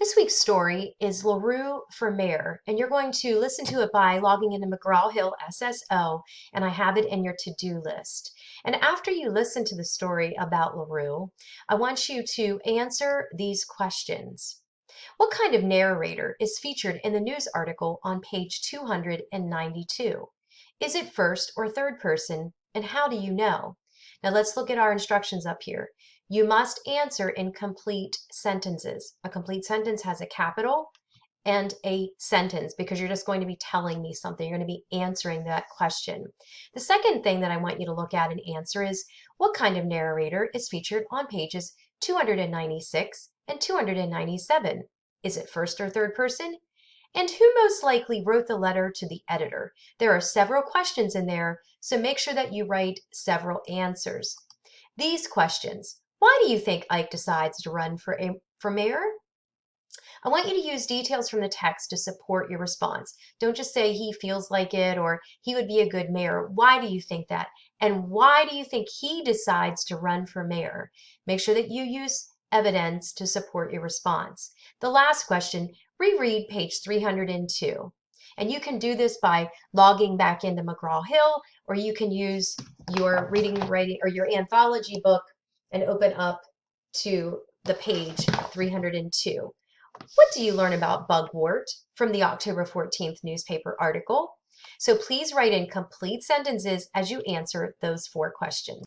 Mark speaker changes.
Speaker 1: This week's story is LaRue for Mayor, and you're going to listen to it by logging into McGraw-Hill SSO, and I have it in your to-do list. And after you listen to the story about LaRue, I want you to answer these questions. What kind of narrator is featured in the news article on page 292? Is it first or third person, and how do you know? Now let's look at our instructions up here. You must answer in complete sentences. A complete sentence has a capital and a sentence because you're just going to be telling me something. You're going to be answering that question. The second thing that I want you to look at and answer is what kind of narrator is featured on pages 296 and 297? Is it first or third person? And who most likely wrote the letter to the editor? There are several questions in there, so make sure that you write several answers. These questions: why do you think Ike decides to run for mayor? I want you to use details from the text to support your response. Don't just say he feels like it or he would be a good mayor. Why do you think that? And why do you think he decides to run for mayor? Make sure that you use evidence to support your response. The last question, reread page 302. And you can do this by logging back into McGraw-Hill, or you can use your reading, writing, or your anthology book and open up to the page 302. What do you learn about bugwort from the October 14th newspaper article? So please write in complete sentences as you answer those 4 questions.